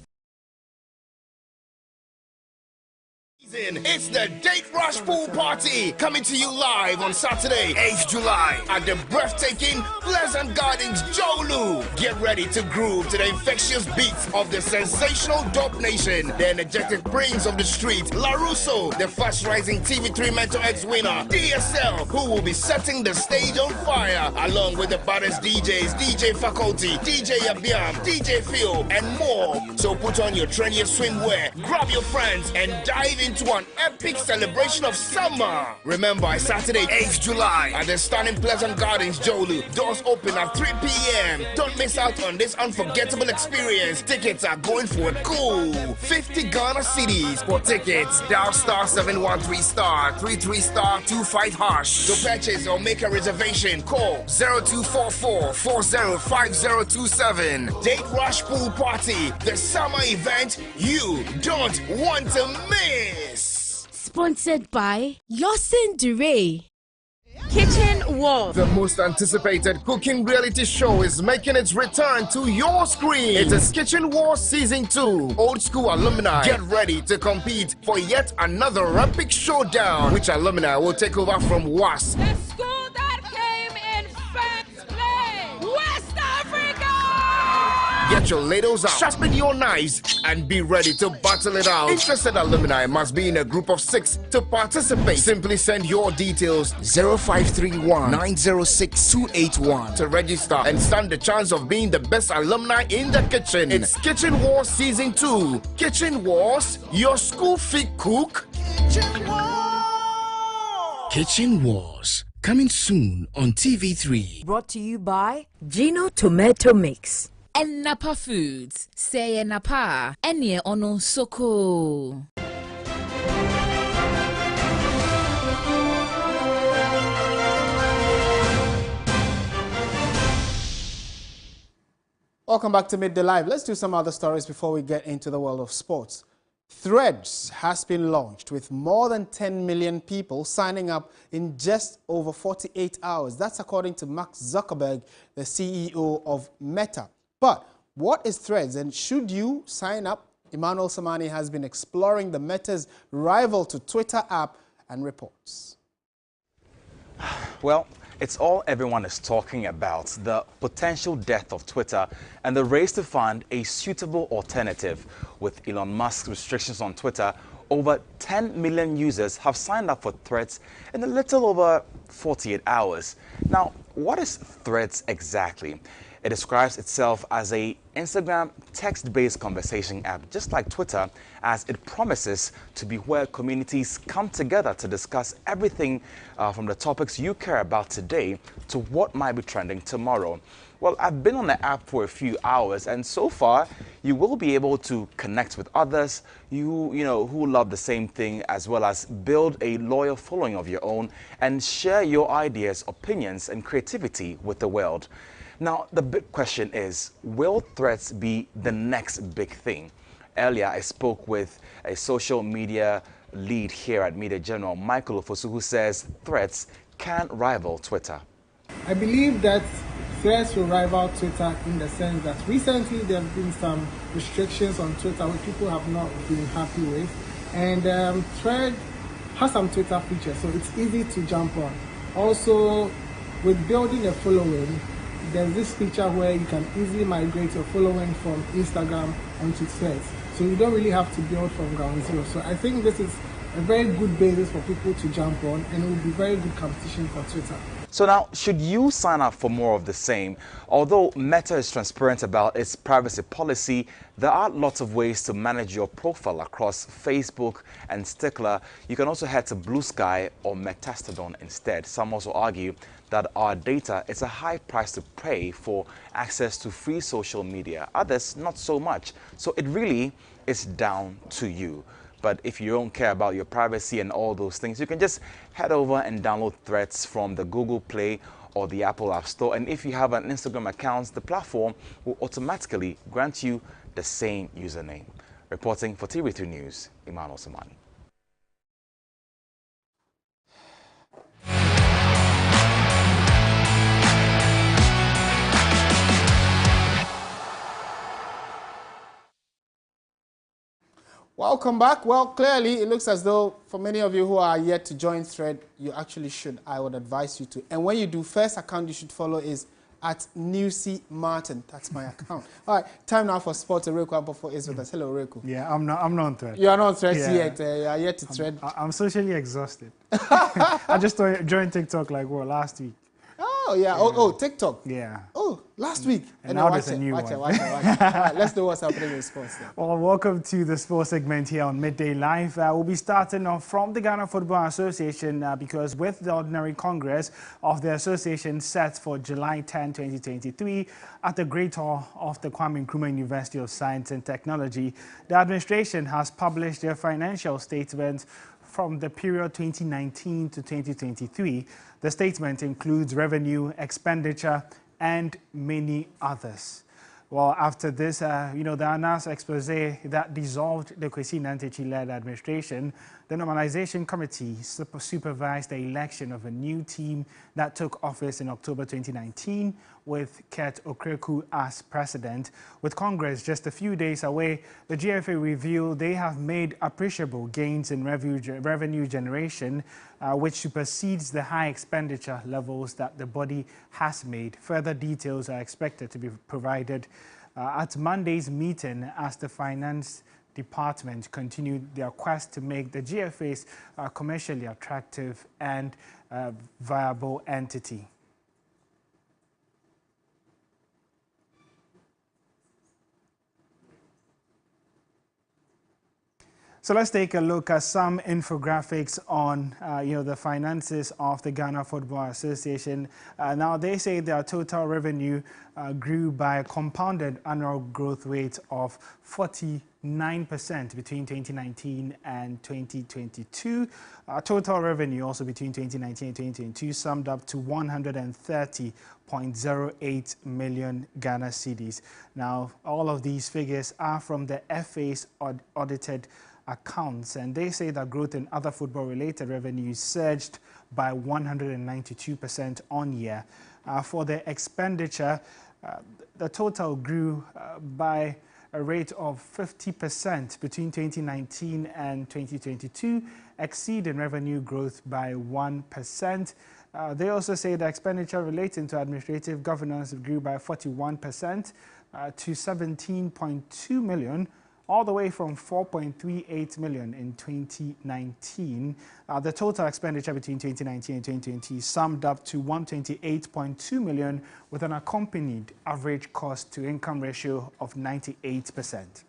It's the Date Rush Pool Party coming to you live on Saturday, 8th July at the breathtaking Pleasant Gardens Jolu. Get ready to groove to the infectious beats of the sensational Dope Nation, the energetic Prince of the Street, LaRusso, the fast-rising TV3 Mentor X winner, DSL, who will be setting the stage on fire, along with the baddest DJs, DJ Faculty, DJ Abiam, DJ Phil, and more. So put on your trendiest swimwear, grab your friends, and dive into an epic celebration of summer. Remember, it's Saturday, 8th July at the stunning Pleasant Gardens Jolu. Doors open at 3 p.m. Don't miss out on this unforgettable experience. Tickets are going for a cool 50 Ghana cedis. For tickets, dial *713*33*25#. To purchase or make a reservation, call 0244-405027. Date Rush Pool Party, the summer event you don't want to miss. Sponsored by Yosin Duray. Kitchen Wars. The most anticipated cooking reality show is making its return to your screen. It is Kitchen Wars Season 2. Old school alumni get ready to compete for yet another epic showdown. Which alumni will take over from WAS? The school that came in first place, West Africa. Get your ladles out, sharpen your knives, and be ready to battle it out. Interested alumni must be in a group of 6 to participate. Simply send your details 0531-906-281 to register and stand the chance of being the best alumni in the kitchen. It's Kitchen Wars Season 2. Kitchen Wars, your school feed cook. Kitchen Wars. Kitchen Wars, coming soon on TV3. Brought to you by Gino Tomato Mix. And Napa Foods, Say Napa, Enye Ono Soko. Welcome back to Midday Live. Let's do some other stories before we get into the world of sports. Threads has been launched with more than 10 million people signing up in just over 48 hours. That's according to Mark Zuckerberg, the CEO of Meta. But what is Threads and should you sign up? Emmanuel Samani has been exploring the Meta's rival to Twitter app and reports. Well, it's all everyone is talking about, the potential death of Twitter and the race to find a suitable alternative. With Elon Musk's restrictions on Twitter, over 10 million users have signed up for Threads in a little over 48 hours. Now, what is Threads exactly? It describes itself as a Instagram text-based conversation app, just like Twitter, as it promises to be where communities come together to discuss everything from the topics you care about today to what might be trending tomorrow. Well, I've been on the app for a few hours, and so far, you will be able to connect with others who love the same thing, as well as build a loyal following of your own and share your ideas, opinions, and creativity with the world. Now, the big question is, will Threads be the next big thing? Earlier, I spoke with a social media lead here at Media General, Michael Ofosu, who says Threads can rival Twitter. I believe that Threads will rival Twitter in the sense that recently there have been some restrictions on Twitter which people have not been happy with. And Threads has some Twitter features, so it's easy to jump on. Also, with building a following, there's this feature where you can easily migrate your following from Instagram onto Threads. So you don't really have to build from ground zero. So I think this is a very good basis for people to jump on, and it will be very good competition for Twitter. So now, should you sign up for more of the same? Although Meta is transparent about its privacy policy, there are lots of ways to manage your profile across Facebook and Stickler. You can also head to Blue Sky or Mastodon instead. Some also argue that our data is a high price to pay for access to free social media. Others, not so much. So it really is down to you. But if you don't care about your privacy and all those things, you can just head over and download Threads from the Google Play or the Apple App Store. And if you have an Instagram account, the platform will automatically grant you the same username. Reporting for TV3 News, Emmanuel Samani. Welcome back. Well, clearly, it looks as though for many of you who are yet to join Thread, you actually should. I would advise you to. And when you do, first account you should follow is at Newsy Martin. That's my account. All right, time now for sports. Reku Ampofo is with us. Hello, Reku. Yeah, I'm not on Thread. You are not on Thread yet. You are yet to Thread. I'm socially exhausted. I just joined TikTok last week. Oh, yeah. Oh, TikTok. Yeah. Oh, last week. And now there's a new one. Watch it. All right, let's know what's happening in sports then. Well, welcome to the sports segment here on Midday Live. We'll be starting off from the Ghana Football Association because with the Ordinary Congress of the association set for July 10, 2023 at the Great Hall of the Kwame Nkrumah University of Science and Technology, the administration has published their financial statement from the period 2019 to 2023. The statement includes revenue, expenditure, and many others. Well, after this, the announced expose that dissolved the Kwesi Nyantakyi-led administration, the Normalization Committee supervised the election of a new team that took office in October 2019 with Kurt Okraku as president. With Congress just a few days away, the GFA revealed they have made appreciable gains in revenue generation, which supersedes the high expenditure levels that the body has made. Further details are expected to be provided at Monday's meeting as the Finance Department continued their quest to make the GFAs a commercially attractive and viable entity. So let's take a look at some infographics on, the finances of the Ghana Football Association. Now, they say their total revenue grew by a compounded annual growth rate of 49% between 2019 and 2022. Total revenue also between 2019 and 2022 summed up to 130.08 million Ghana cedis. Now, all of these figures are from the FA's audited accounts, and they say that growth in other football-related revenues surged by 192% on year. For the expenditure, the total grew by a rate of 50% between 2019 and 2022, exceeding revenue growth by 1%. They also say the expenditure relating to administrative governance grew by 41% to 17.2 million, all the way from 4.38 million in 2019. The total expenditure between 2019 and 2020 summed up to 128.2 million, with an accompanied average cost-to-income ratio of 98%.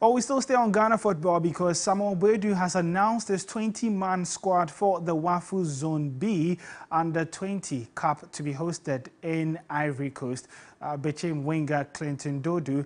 We still stay on Ghana football because Samuel Boadu has announced his 20-man squad for the WAFU Zone B Under-20 Cup to be hosted in Ivory Coast. Bechem winger Clinton Dodu,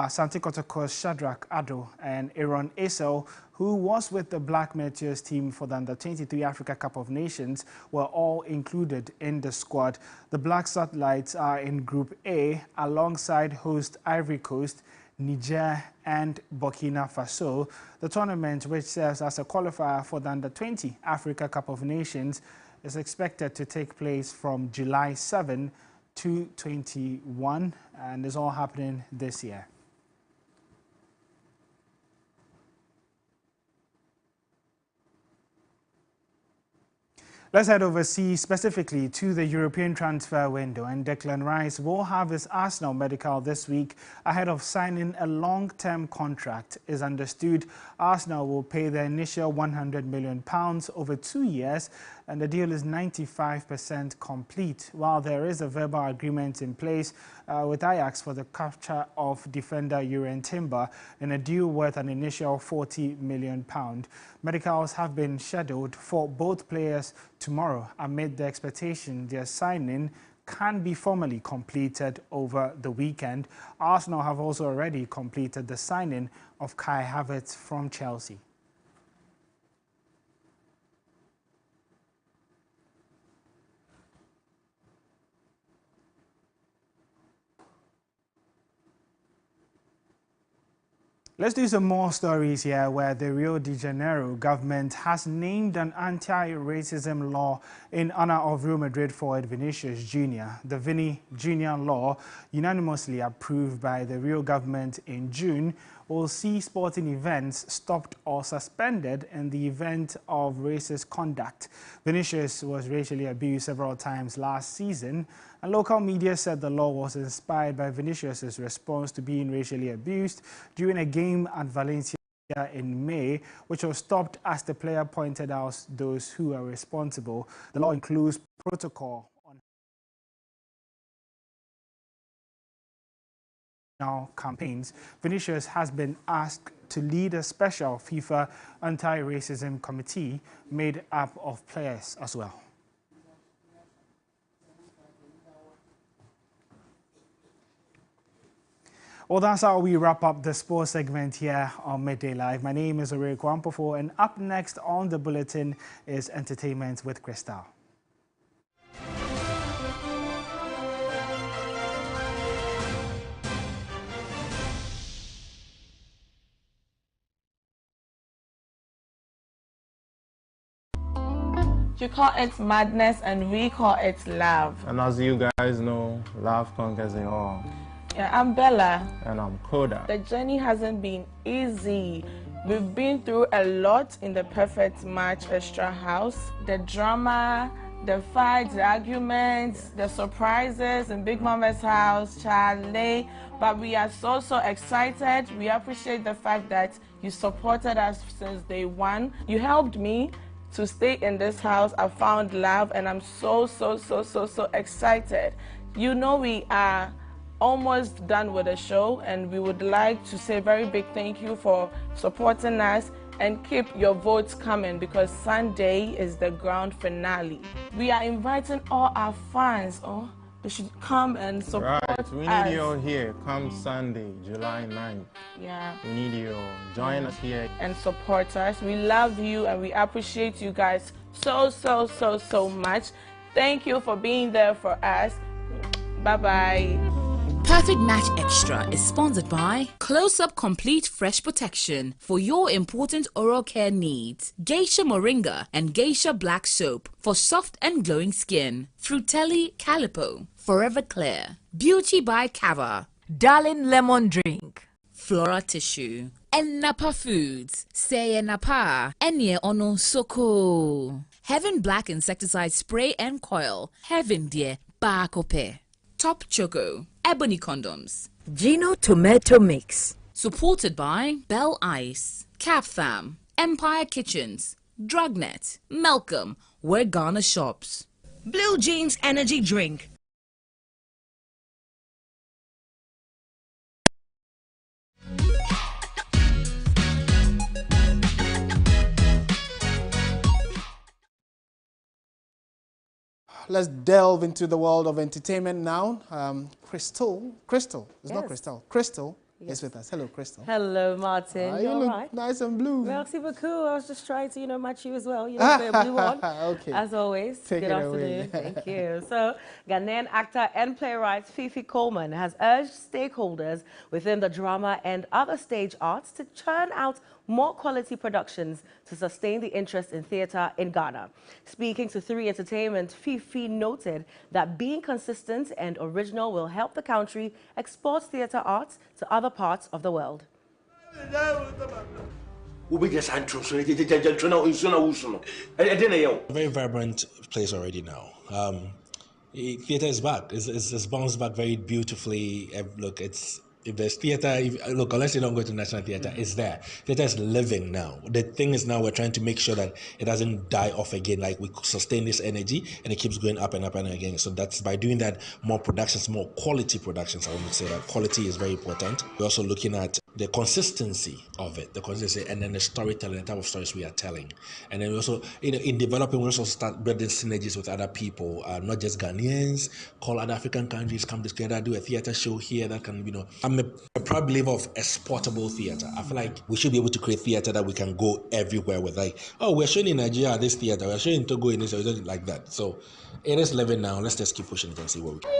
Santi Kotoko's Shadrach Addo, and Aaron Esau, who was with the Black Meteors team for the Under-23 Africa Cup of Nations, were all included in the squad. The Black Satellites are in Group A alongside host Ivory Coast, Niger and Burkina Faso. The tournament, which serves as a qualifier for the Under-20 Africa Cup of Nations, is expected to take place from July 7 to 21 and is all happening this year. Let's head overseas, specifically to the European transfer window, and Declan Rice will have his Arsenal medical this week ahead of signing a long-term contract. It's understood Arsenal will pay the initial £100 million over 2 years, and the deal is 95% complete, while there is a verbal agreement in place with Ajax for the capture of defender Jurrien Timber in a deal worth an initial £40 million. Medicals have been scheduled for both players tomorrow amid the expectation their signing can be formally completed over the weekend. Arsenal have also already completed the signing of Kai Havertz from Chelsea. Let's do some more stories here, where the Rio de Janeiro government has named an anti-racism law in honor of Real Madrid forward Vinicius Jr. The Vini Jr. law, unanimously approved by the Rio government in June, will see sporting events stopped or suspended in the event of racist conduct. Vinicius was racially abused several times last season, and local media said the law was inspired by Vinicius's response to being racially abused during a game at Valencia in May, which was stopped as the player pointed out those who are responsible. The law includes protocol on campaigns. Vinicius has been asked to lead a special FIFA anti-racism committee made up of players as well. Well, that's how we wrap up the sports segment here on Midday Live. My name is Ore Kwampofo, and up next on the bulletin is Entertainment with Crystal. You call it madness and we call it love. And as you guys know, love conquers it all. Yeah, I'm Bella. And I'm Koda. The journey hasn't been easy. We've been through a lot in the Perfect Match Extra House. The drama, the fights, the arguments, the surprises in Big Mama's house, Charlie. But we are so excited. We appreciate the fact that you supported us since day one. You helped me to stay in this house. I found love, and I'm so excited. You know, we are almost done with the show, and we would like to say a very big thank you for supporting us, and keep your votes coming because Sunday is the grand finale. We are inviting all our fans. They should come and support us. We need you all here. Come Sunday, July 9th. Yeah. We need you all. Join us here. And support us. We love you and we appreciate you guys so much. Thank you for being there for us. Bye-bye. Perfect Match Extra is sponsored by Close Up Complete Fresh Protection for your important oral care needs. Geisha Moringa and Geisha Black Soap for soft and glowing skin. Frutelli Calipo, Forever Clear. Beauty by Cava. Darling Lemon Drink. Flora Tissue. And Napa Foods. Say Napa. Enye Ono Soko. Heaven Black Insecticide Spray and Coil. Heaven Dear Bakope. Top Choco. Ebony Condoms. Gino Tomato Mix. Supported by Bell Ice. Capfam. Empire Kitchens. Drugnet. Malcolm. Where Ghana shops. Blue Jeans Energy Drink. Let's delve into the world of entertainment now. Crystal, it's not Crystal. Crystal is with us. Hello, Crystal. Hello, Martin. You look right? nice and blue. Merci beaucoup. I was just trying to, match you as well. Put a blue on. Okay. As always. Take Good it afternoon. away. Thank you. So, Ghanaian actor and playwright Fifi Coleman has urged stakeholders within the drama and other stage arts to churn out more quality productions to sustain the interest in theatre in Ghana. Speaking to 3 Entertainment, Fifi noted that being consistent and original will help the country export theatre arts to other parts of the world. Very vibrant place already now. Theatre is back. It's bounced back very beautifully. Look, if there's theatre, look, unless you don't go to National Theatre, it's there. Theatre is living now. The thing is now we're trying to make sure that it doesn't die off again. Like we sustain this energy and it keeps going up and up and again. So that's by doing that, more productions, more quality productions. I want to say that quality is very important. We're also looking at the consistency of it, and then the storytelling, the type of stories we are telling. And then we also, in developing, we also start building synergies with other people, not just Ghanaians, call other African countries, come together, do a theatre show here that can, I'm a proud believer of exportable theatre. I feel like we should be able to create theatre that we can go everywhere with. Like, oh, we're showing in Nigeria this theatre, we're showing in Togo in this, or like that. So it is living now. Let's just keep pushing it and see what we can.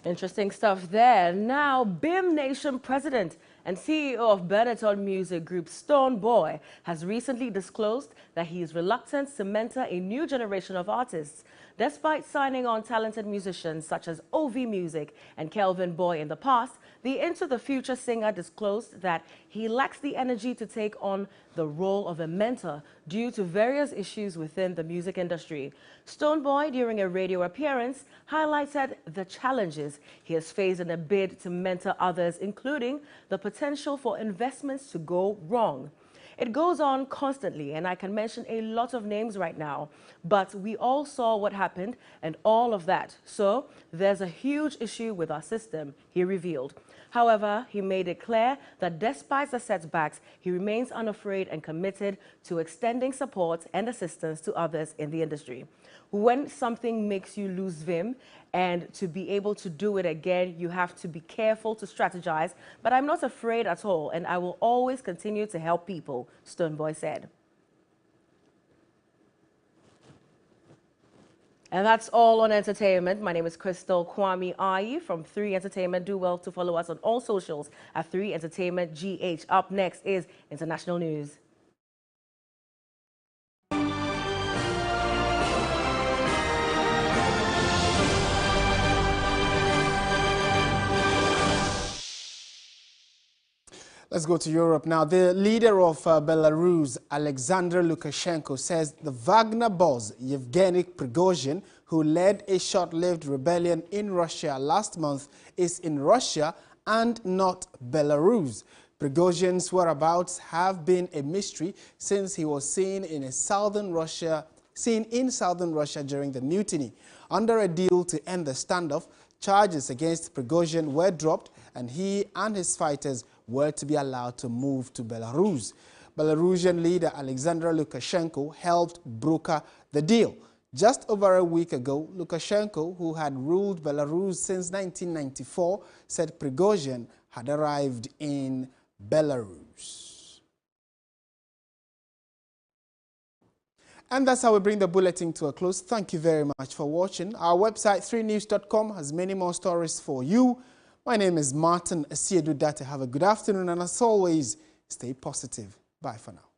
Interesting stuff there. Now, BIM Nation President and CEO of Benetton Music Group, Stone Boy, has recently disclosed that he is reluctant to mentor a new generation of artists. Despite signing on talented musicians such as OV Music and Kelvin Boy in the past, the Into the Future singer disclosed that he lacks the energy to take on the role of a mentor due to various issues within the music industry. Stone Boy, during a radio appearance, highlighted the challenges he has faced in a bid to mentor others, including the potential for investments to go wrong. It goes on constantly, and I can mention a lot of names right now, but we all saw what happened and all of that. So there's a huge issue with our system, he revealed. However, he made it clear that despite the setbacks, he remains unafraid and committed to extending support and assistance to others in the industry. When something makes you lose vim and to be able to do it again, you have to be careful to strategize. But I'm not afraid at all, and I will always continue to help people, Stone Boy said. And that's all on entertainment. My name is Crystal Kwame Ayi from 3 Entertainment. Do well to follow us on all socials at 3 Entertainment GH. Up next is international news. Let's go to Europe now. The leader of Belarus, Alexander Lukashenko, says the Wagner boss, Yevgeny Prigozhin, who led a short-lived rebellion in Russia last month, is in Russia and not Belarus. Prigozhin's whereabouts have been a mystery since he was seen in southern Russia during the mutiny. Under a deal to end the standoff, charges against Prigozhin were dropped and he and his fighters were to be allowed to move to Belarus. Belarusian leader Alexander Lukashenko helped broker the deal. Just over a week ago, Lukashenko, who had ruled Belarus since 1994, said Prigozhin had arrived in Belarus. And that's how we bring the bulletin to a close. Thank you very much for watching. Our website, 3news.com, has many more stories for you. My name is Martin Asiedu Date. Have a good afternoon, and as always, stay positive. Bye for now.